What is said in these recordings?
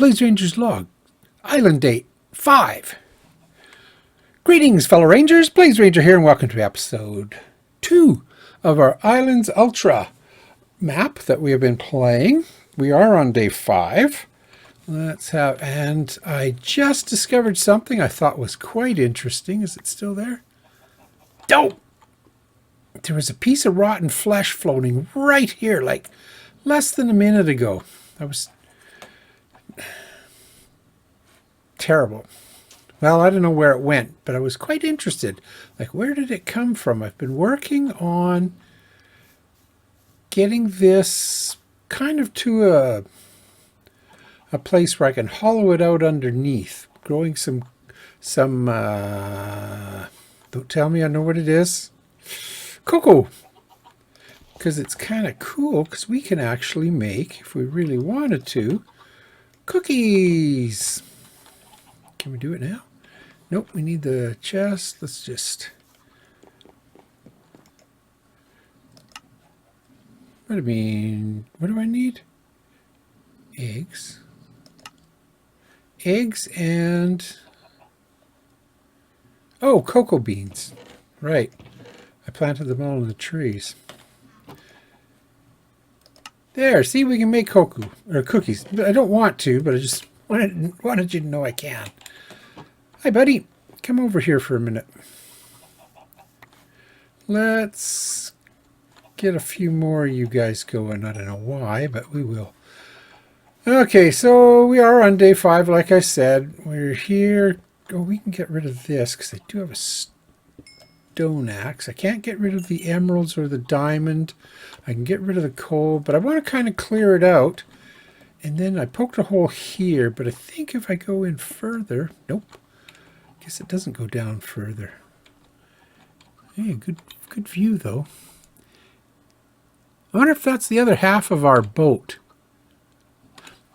Blaze Ranger's log. Island date 5. Greetings, fellow Rangers. Blaze Ranger here, and welcome to episode 2 of our Islands Ultra map that we have been playing. We are on day 5. And I just discovered something I thought was quite interesting. Is it still there? Dope! There was a piece of rotten flesh floating right here, like less than a minute ago. That was terrible. Well, I don't know where it went, but I was quite interested. Like, where did it come from? I've been working on getting this kind of to a place where I can hollow it out underneath, growing some don't tell me I know what it is. Cocoa. Because it's kind of cool, because we can actually make, if we really wanted to, cookies. Can we do it now? Nope, we need the chest. Let's just... What do I need? Eggs. Eggs and... Oh, cocoa beans. Right. I planted them all in the trees. There, see, we can make cocoa, or cookies. I don't want to, but I just wanted you to know I can. Hi, buddy. Come over here for a minute. Let's get a few more of you guys going. I don't know why, but we will. Okay, so we are on day 5, like I said. We're here. Oh, we can get rid of this, because I do have a stone axe. I can't get rid of the emeralds or the diamond. I can get rid of the coal, but I want to kind of clear it out. And then I poked a hole here, but I think if I go in further... Nope. I guess it doesn't go down further. Hey, good view, though. I wonder if that's the other half of our boat.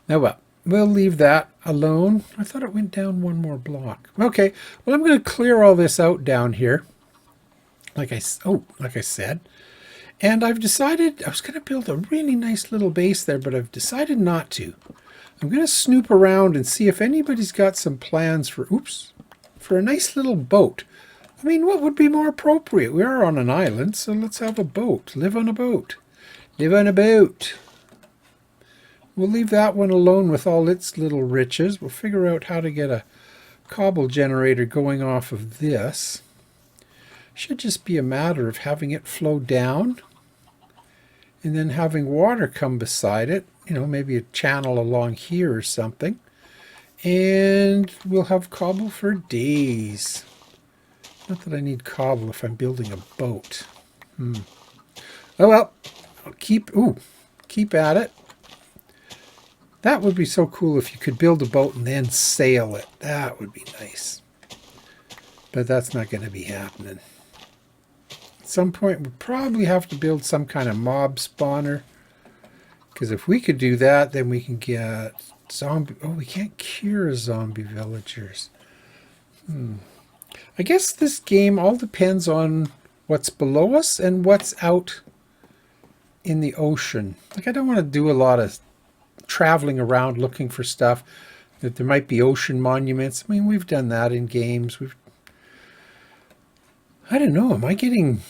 Oh, well. We'll leave that alone. I thought it went down one more block. Okay, well, I'm going to clear all this out down here. Like I said. And I've decided I was going to build a really nice little base there, but I've decided not to. I'm going to snoop around and see if anybody's got some plans for a nice little boat. I mean, what would be more appropriate? We are on an island, so let's have a boat. Live on a boat. Live on a boat. We'll leave that one alone with all its little riches. We'll figure out how to get a cobble generator going off of this. Should just be a matter of having it flow down and then having water come beside it. You know, maybe a channel along here or something. And we'll have cobble for days. Not that I need cobble if I'm building a boat. Oh well, I'll keep at it. That would be so cool if you could build a boat and then sail it. That would be nice. But that's not going to be happening. At some point, we'll probably have to build some kind of mob spawner. Because if we could do that, then we can get zombie... Oh, we can't cure zombie villagers. I guess this game all depends on what's below us and what's out in the ocean. Like, I don't want to do a lot of traveling around looking for stuff. That there might be ocean monuments. I mean, we've done that in games. I don't know, am I getting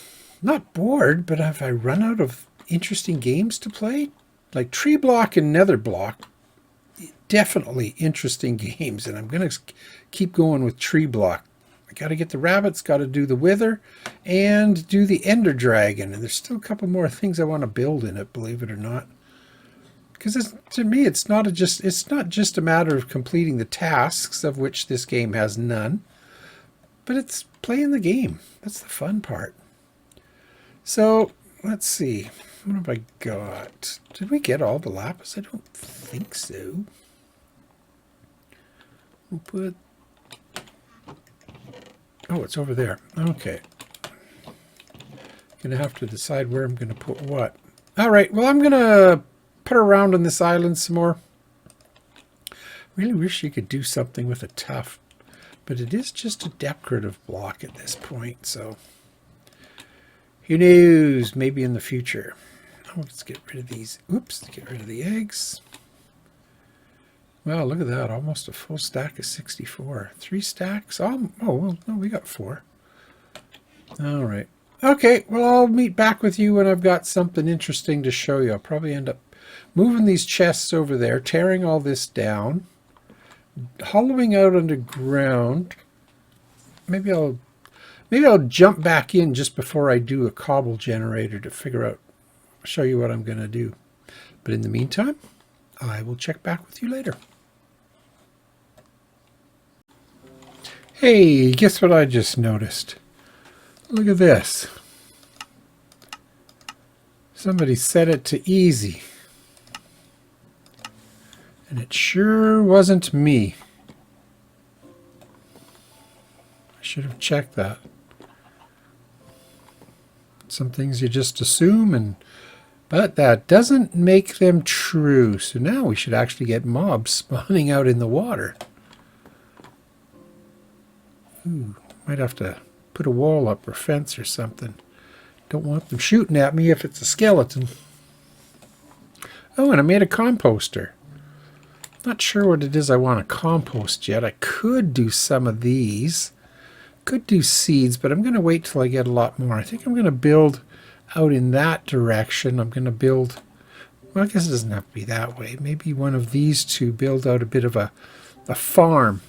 not bored, but have I run out of interesting games to play? Like Tree Block and Nether Block, definitely interesting games, and I'm going to keep going with Tree Block. I got to get the rabbits, got to do the Wither, and do the Ender Dragon, and there's still a couple more things I want to build in it, believe it or not. Because to me, it's not just a matter of completing the tasks, of which this game has none, but it's playing the game. That's the fun part. So, let's see. What have I got? Did we get all the lapis? I don't think so. We'll put... Oh, it's over there. Okay. Going to have to decide where I'm going to put what. All right, well, I'm going to put around on this island some more. Really wish you could do something with a tuft, but it is just a decorative block at this point, so who knows, maybe in the future. Oh, let's get rid of these. Oops, get rid of the eggs. Wow, look at that. Almost a full stack of 64. 3 stacks? Oh, well, no, we got 4. All right. Okay, well, I'll meet back with you when I've got something interesting to show you. I'll probably end up moving these chests over there, tearing all this down, hollowing out underground. Maybe I'll jump back in just before I do a cobble generator to show you what I'm going to do. But in the meantime, I will check back with you later. Hey, guess what I just noticed? Look at this. Somebody set it to easy. And it sure wasn't me. I should have checked that. Some things you just assume, but that doesn't make them true. So now we should actually get mobs spawning out in the water. Ooh, might have to put a wall up or fence or something. Don't want them shooting at me if it's a skeleton. Oh, and I made a composter. Not sure what it is I want to compost yet. I could do some of these. Could do seeds, but I'm going to wait till I get a lot more. I think I'm going to build out in that direction. I'm going to build, well, I guess it doesn't have to be that way. Maybe one of these two, build out a bit of a farm.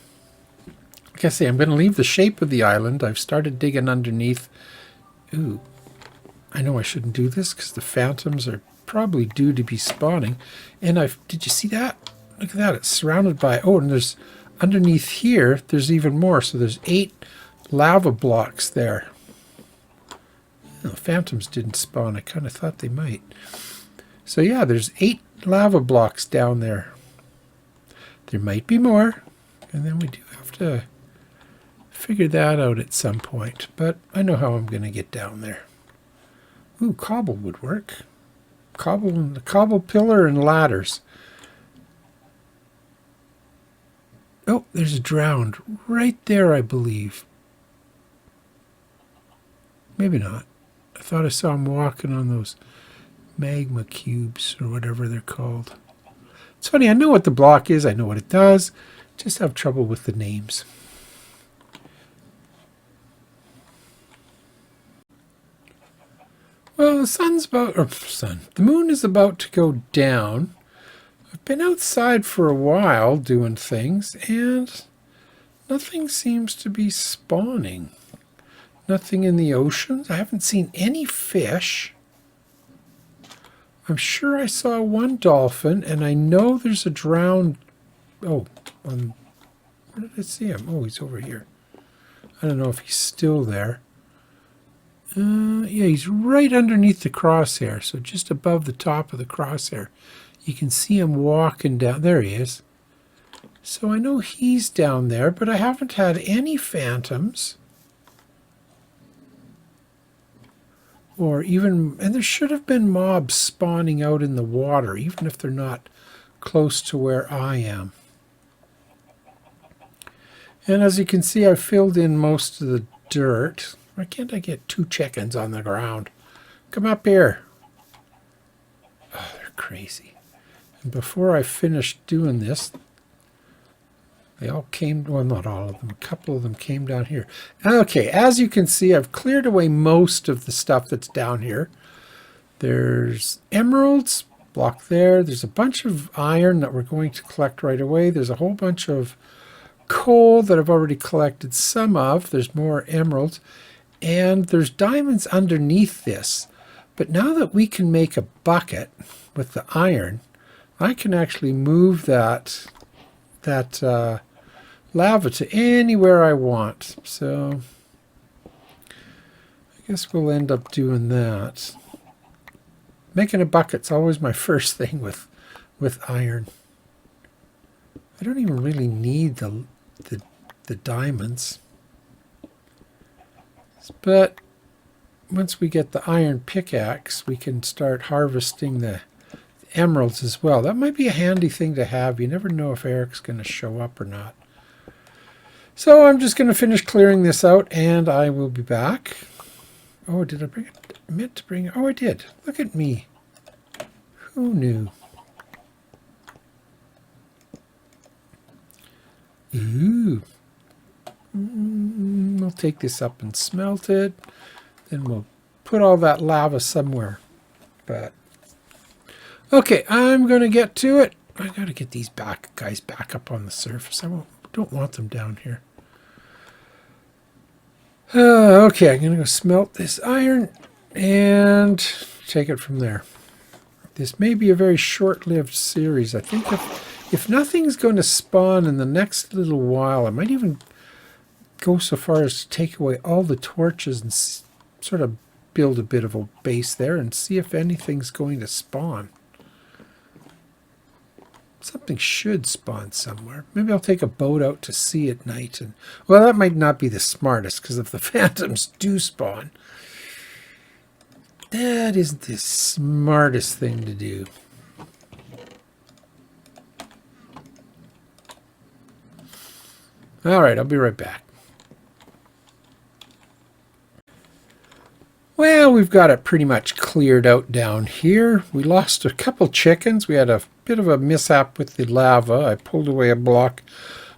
Like I say, I'm going to leave the shape of the island. I've started digging underneath. Ooh, I know I shouldn't do this because the phantoms are probably due to be spawning. And did you see that? Look at that. It's surrounded by, oh, and there's underneath here, there's even more. So there's 8 lava blocks there. Oh, phantoms didn't spawn. I kind of thought they might. So yeah, there's 8 lava blocks down there. There might be more. And then we do have to figure that out at some point. But I know how I'm going to get down there. Ooh, cobble would work. Cobble pillar and ladders. Oh, there's a drowned right there, I believe. Maybe not. I thought I saw him walking on those magma cubes or whatever they're called. It's funny, I know what the block is, I know what it does, just have trouble with the names. Well, the moon is about to go down. I've been outside for a while doing things, and nothing seems to be spawning. Nothing in the oceans. I haven't seen any fish. I'm sure I saw one dolphin, and I know there's a drowned... Oh, where did I see him? Oh, he's over here. I don't know if he's still there. Yeah, he's right underneath the crosshair, so just above the top of the crosshair. You can see him walking down. There he is. So I know he's down there, but I haven't had any phantoms. Or even, and there should have been mobs spawning out in the water, even if they're not close to where I am. And as you can see, I've filled in most of the dirt. Why can't I get 2 chickens on the ground? Come up here. Oh, they're crazy. And before I finished doing this, they all came, well, not all of them, a couple of them came down here. Okay, as you can see, I've cleared away most of the stuff that's down here. There's emeralds, block there. There's a bunch of iron that we're going to collect right away. There's a whole bunch of coal that I've already collected some of. There's more emeralds. And there's diamonds underneath this. But now that we can make a bucket with the iron, I can actually move that lava to anywhere I want. So I guess we'll end up doing that. Making a bucket's always my first thing with iron. I don't even really need the diamonds. But once we get the iron pickaxe, we can start harvesting the emeralds as well. That might be a handy thing to have. You never know if Eric's going to show up or not. So I'm just going to finish clearing this out, and I will be back. Oh, did I bring it? I meant to bring it. Oh, I did. Look at me. Who knew? Ooh. We'll take this up and smelt it. Then we'll put all that lava somewhere. But okay, I'm going to get to it. I got to get these guys back up on the surface. Don't want them down here. Okay, I'm going to go smelt this iron and take it from there. This may be a very short-lived series. I think if nothing's going to spawn in the next little while, I might even go so far as to take away all the torches and sort of build a bit of a base there and see if anything's going to spawn. Something should spawn somewhere. Maybe I'll take a boat out to sea at night. And well, that might not be the smartest, because if the phantoms do spawn, that isn't the smartest thing to do. All right, I'll be right back. Well, we've got it pretty much cleared out down here. We lost a couple chickens. We had a bit of a mishap with the lava. I pulled away a block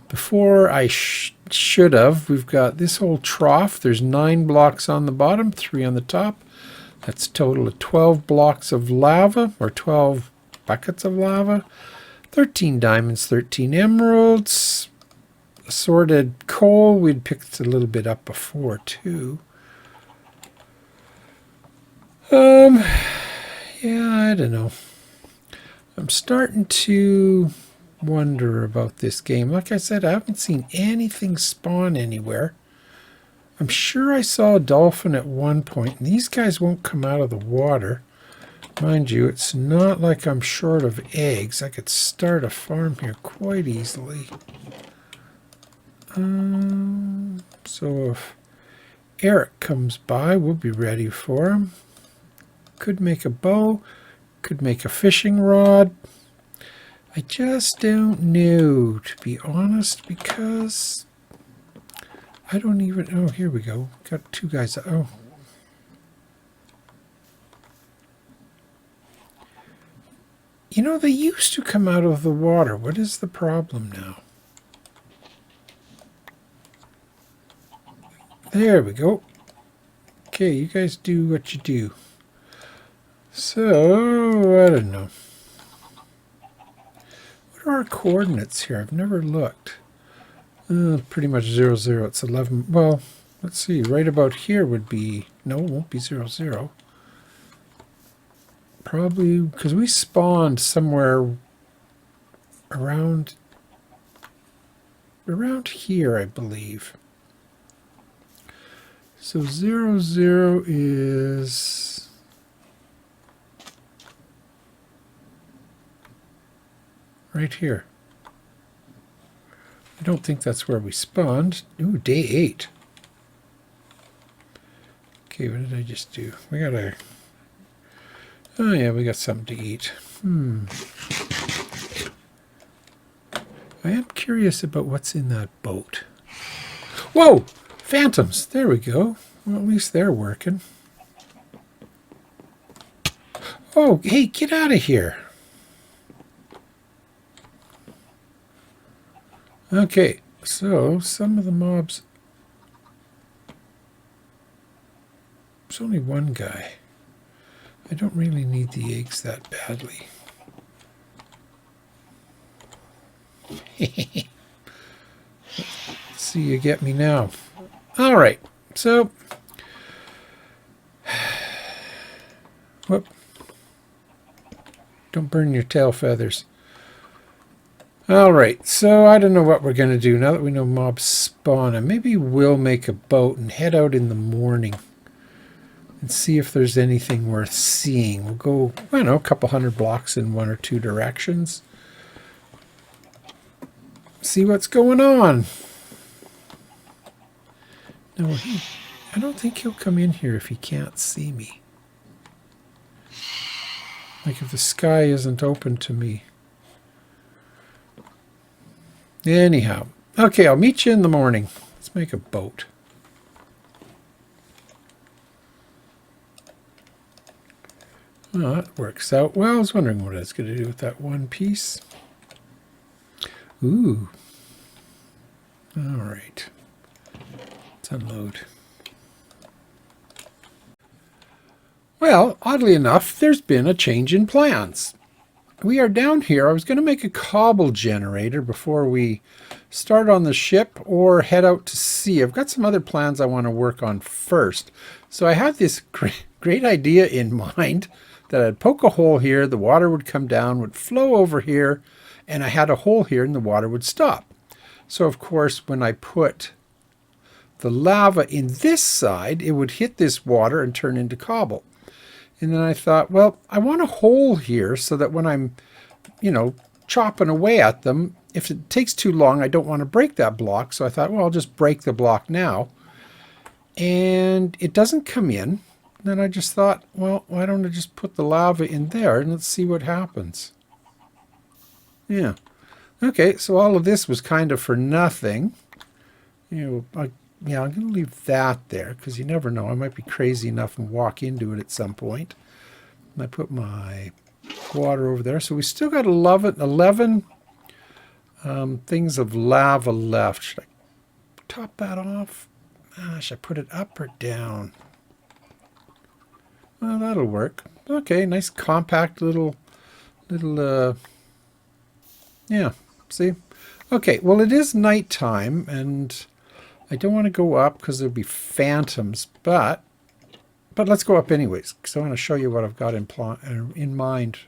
before I should have. We've got this whole trough. There's 9 blocks on the bottom, 3 on the top. That's a total of 12 blocks of lava, or 12 buckets of lava. 13 diamonds, 13 emeralds. Assorted coal. We'd picked a little bit up before, too. Yeah, I don't know. I'm starting to wonder about this game. Like I said, I haven't seen anything spawn anywhere. I'm sure I saw a dolphin at one point, and these guys won't come out of the water. Mind you, it's not like I'm short of eggs. I could start a farm here quite easily. So if Eric comes by, we'll be ready for him. Could make a bow, could make a fishing rod. I just don't know, to be honest, because I don't even... Oh, here we go. Got 2 guys. Oh. You know, they used to come out of the water. What is the problem now? There we go. Okay, you guys do what you do. So, I don't know. What are our coordinates here? I've never looked. Pretty much 0, 0. It's 11. Well, let's see. Right about here would be... No, it won't be 0, 0. Probably because we spawned somewhere around here, I believe. So 0, 0 is... right here. I don't think that's where we spawned. Ooh, day 8. Okay, what did I just do? We gotta... Oh yeah, we got something to eat. I am curious about what's in that boat. Whoa! Phantoms! There we go. Well, at least they're working. Oh, hey, get out of here. Okay, so some of the mobs... There's only one guy. I don't really need the eggs that badly. Let's see you get me now. All right, so... Whoop. Don't burn your tail feathers. All right, so I don't know what we're going to do now that we know mobs spawn. And maybe we'll make a boat and head out in the morning and see if there's anything worth seeing. We'll go, I don't know, a couple 100 blocks in 1 or 2 directions. See what's going on. No, I don't think he'll come in here if he can't see me. Like if the sky isn't open to me. Anyhow, okay, I'll meet you in the morning. Let's make a boat. Oh, that works out well. I was wondering what I was going to do with that one piece. Ooh. All right. Let's unload. Well, oddly enough, there's been a change in plans. We are down here. I was going to make a cobble generator before we start on the ship or head out to sea. I've got some other plans I want to work on first. So I had this great idea in mind that I'd poke a hole here, the water would come down, would flow over here, and I had a hole here and the water would stop. So of course, when I put the lava in this side, it would hit this water and turn into cobble. And then I thought, well, I want a hole here so that when I'm, chopping away at them, if it takes too long, I don't want to break that block. So I thought, well, I'll just break the block now. And it doesn't come in. Then I just thought, well, why don't I just put the lava in there and let's see what happens. Yeah. Okay, so all of this was kind of for nothing. I'm going to leave that there because you never know. I might be crazy enough and walk into it at some point. And I put my water over there. So we still got 11 things of lava left. Should I top that off? Should I put it up or down? Well, that'll work. Okay, nice compact little, yeah, see? Okay, well, it is nighttime, and I don't want to go up because there'll be phantoms, but let's go up anyways, because I want to show you what I've got in mind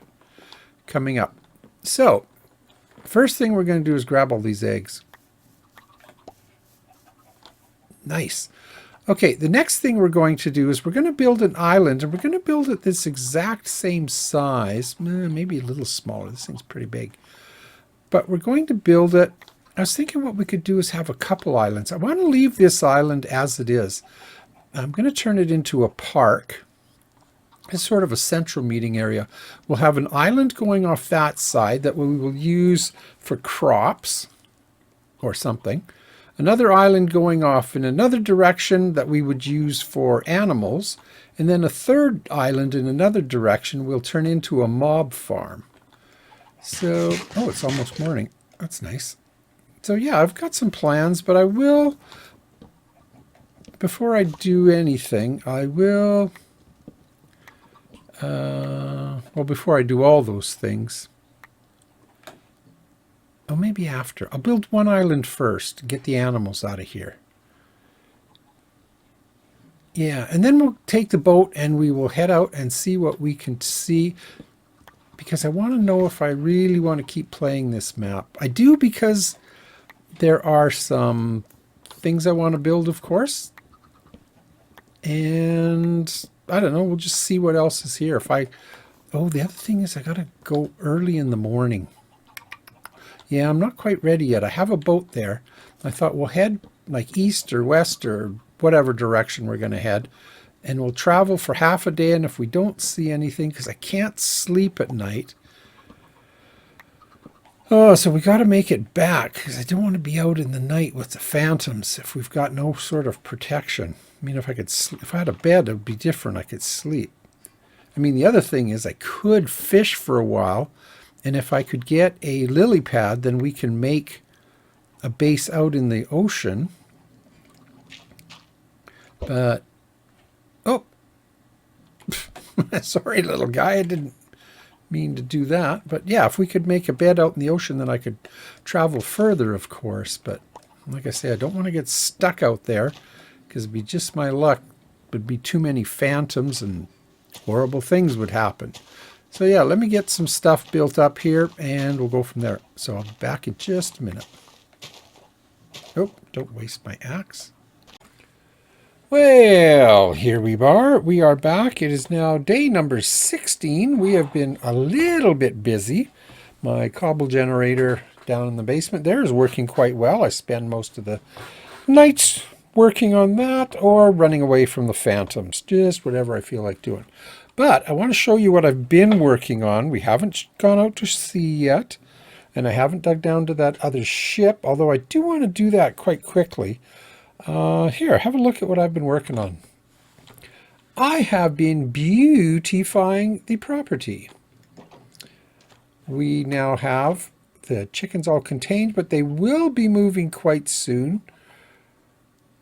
coming up. So, first thing we're going to do is grab all these eggs. Nice. Okay, the next thing we're going to do is we're going to build an island, and we're going to build it this exact same size, maybe a little smaller. This thing's pretty big. But we're going to build it. I was thinking what we could do is have a couple islands. I want to leave this island as it is. I'm going to turn it into a park. It's sort of a central meeting area. We'll have an island going off that side that we will use for crops or something. Another island going off in another direction that we would use for animals. And then a third island in another direction will turn into a mob farm. So, oh, it's almost morning. That's nice. So yeah, I've got some plans, but I will, before I do anything, I will, well, before I do all those things, oh, maybe after. I'll build one island first, get the animals out of here. Yeah, and then we'll take the boat and we will head out and see what we can see, because I want to know if I really want to keep playing this map. I do, because there are some things I want to build, of course. And I don't know, we'll just see what else is here. Oh, the other thing is I got to go early in the morning. Yeah, I'm not quite ready yet. I have a boat there. I thought we'll head like east or west or whatever direction we're going to head. And we'll travel for half a day. And if we don't see anything, because I can't sleep at night. Oh, so we got to make it back, because I don't want to be out in the night with the phantoms if we've got no sort of protection. I mean, if I had a bed, it would be different. I could sleep. I mean, the other thing is I could fish for a while, and if I could get a lily pad, then we can make a base out in the ocean. But, oh, sorry, little guy, I didn't mean to do that. But yeah, if we could make a bed out in the ocean, then I could travel further, of course. But like I say, I don't want to get stuck out there, because it'd be just my luck. Would be too many phantoms and horrible things would happen. So yeah, let me get some stuff built up here and we'll go from there. So I'll be back in just a minute. Oh, don't waste my axe. Well, here we are. We are back. It is now day number 16. We have been a little bit busy. My cobble generator down in the basement there is working quite well. I spend most of the nights working on that or running away from the phantoms. Just whatever I feel like doing. But I want to show you what I've been working on. We haven't gone out to sea yet. And I haven't dug down to that other ship, although I do want to do that quite quickly. Here, have a look at what I've been working on. I have been beautifying the property. We now have the chickens all contained, but they will be moving quite soon.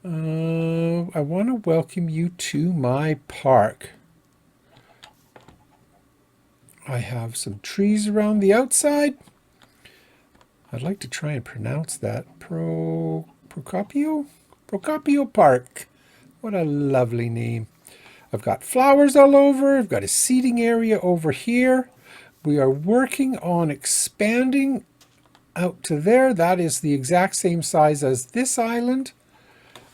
I want to welcome you to my park. I have some trees around the outside. I'd like to try and pronounce that. Procopio Park. What a lovely name. I've got flowers all over. I've got a seating area over here. We are working on expanding out to there. That is the exact same size as this island.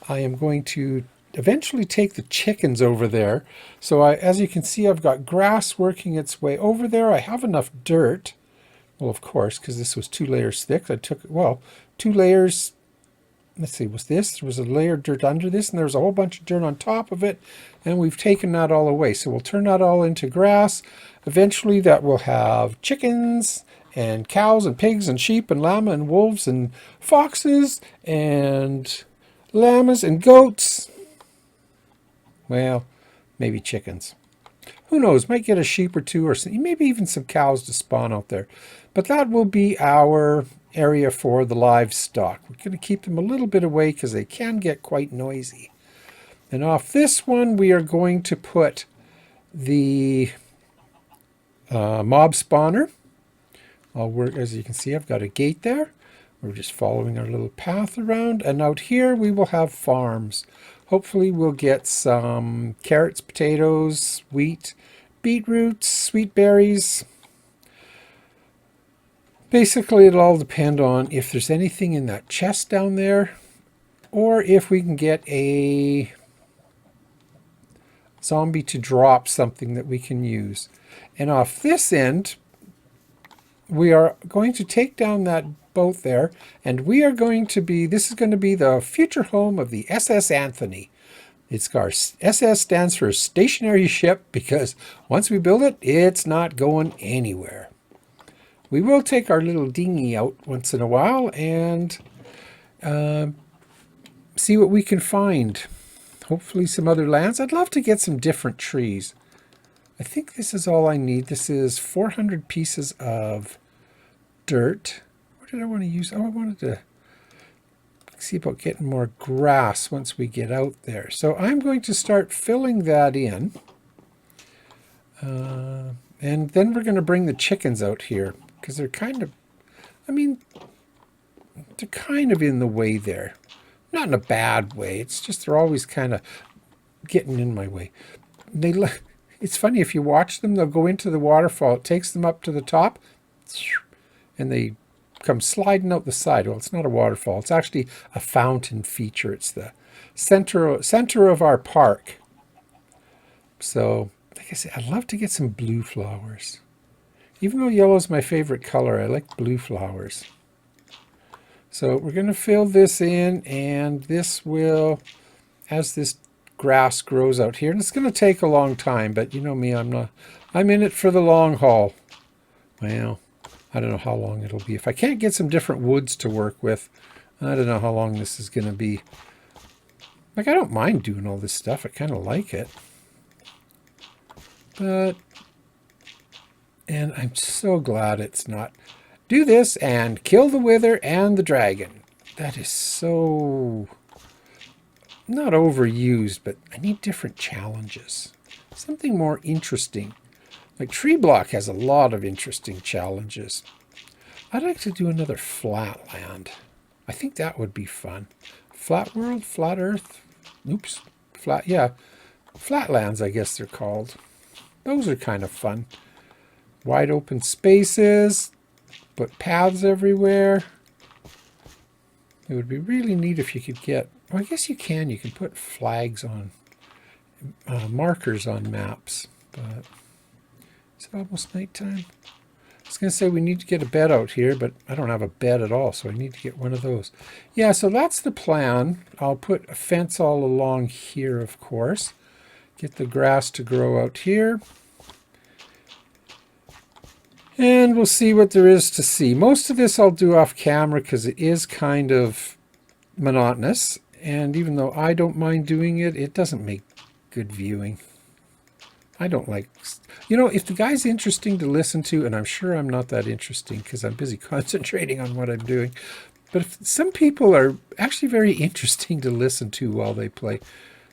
I am going to eventually take the chickens over there. So as you can see, I've got grass working its way over there. I have enough dirt. Well, of course, because this was 2 layers thick. I took, well, 2 layers. Let's see, was this? There was a layer of dirt under this, and there was a whole bunch of dirt on top of it. And we've taken that all away. So we'll turn that all into grass. Eventually, that will have chickens and cows and pigs and sheep and llama and wolves and foxes and llamas and goats. Well, maybe chickens. Who knows? Might get a sheep or 2 or maybe even some cows to spawn out there. But that will be our area for the livestock. We're going to keep them a little bit away because they can get quite noisy. And off this one, we are going to put the mob spawner. I'll work, as you can see, I've got a gate there. We're just following our little path around. And out here, we will have farms. Hopefully we'll get some carrots, potatoes, wheat, beetroots, sweet berries. Basically, it'll all depend on if there's anything in that chest down there, or if we can get a zombie to drop something that we can use. And off this end, we are going to take down that boat there, and we are going to be, this is going to be the future home of the SS Anthony. It's our SS stands for stationary ship, because once we build it, it's not going anywhere. We will take our little dinghy out once in a while and see what we can find. Hopefully some other lands. I'd love to get some different trees. I think this is all I need. This is 400 pieces of dirt. What did I want to use? Oh, I wanted to see about getting more grass once we get out there. So I'm going to start filling that in. And then we're going to bring the chickens out here because they're kind of, I mean, they're kind of in the way there. Not in a bad way. It's just they're always kind of getting in my way. It's funny, if you watch them, they'll go into the waterfall. It takes them up to the top, and they come sliding out the side. Well, it's not a waterfall. It's actually a fountain feature. It's the center of our park. So, like I said, I'd love to get some blue flowers. Even though yellow is my favorite color, I like blue flowers. So we're going to fill this in, and this will, as this grass grows out here, and it's going to take a long time, but you know me, I'm in it for the long haul. Well, I don't know how long it'll be. If I can't get some different woods to work with, I don't know how long this is going to be. Like, I don't mind doing all this stuff. I kind of like it. But, and I'm so glad it's not do this and kill the wither and the dragon. That is so not overused, but I need different challenges. Something more interesting. Like Tree Block has a lot of interesting challenges. I'd like to do another flat land. I think that would be fun. Flat world, flat earth. Oops. Flat, yeah. Flatlands, I guess they're called. Those are kind of fun. Wide open spaces. Put paths everywhere. It would be really neat if you could get, well, I guess you can. You can put flags on, markers on maps. But it's almost nighttime. I was going to say we need to get a bed out here, but I don't have a bed at all, so I need to get one of those. Yeah, so that's the plan. I'll put a fence all along here, of course. Get the grass to grow out here. And we'll see what there is to see. Most of this I'll do off camera because it is kind of monotonous. And even though I don't mind doing it, it doesn't make good viewing. I don't like, if the guy's interesting to listen to, and I'm sure I'm not that interesting because I'm busy concentrating on what I'm doing, but if some people are actually very interesting to listen to while they play.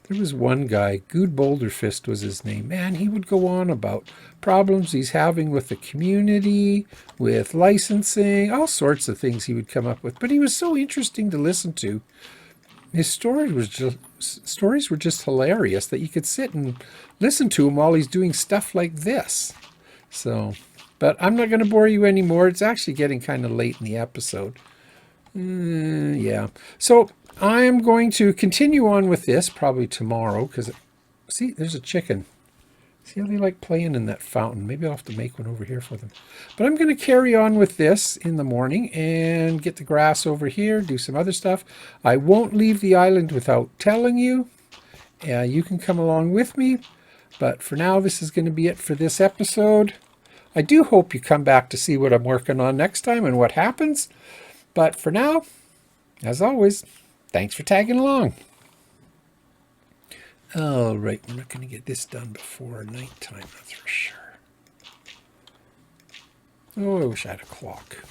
There was one guy, Good Boulderfist was his name. Man, he would go on about problems he's having with the community, with licensing, all sorts of things he would come up with. But he was so interesting to listen to. His stories were just hilarious that you could sit and listen to him while he's doing stuff like this. So, but I'm not going to bore you anymore. It's actually getting kind of late in the episode. Yeah. So I am going to continue on with this probably tomorrow because, see, there's a chicken. See how they like playing in that fountain? Maybe I'll have to make one over here for them. But I'm going to carry on with this in the morning and get the grass over here, do some other stuff. I won't leave the island without telling you. You can come along with me. But for now, this is going to be it for this episode. I do hope you come back to see what I'm working on next time and what happens. But for now, as always, thanks for tagging along. All right, we're not going to get this done before nighttime, that's for sure. Oh, I wish I had a clock.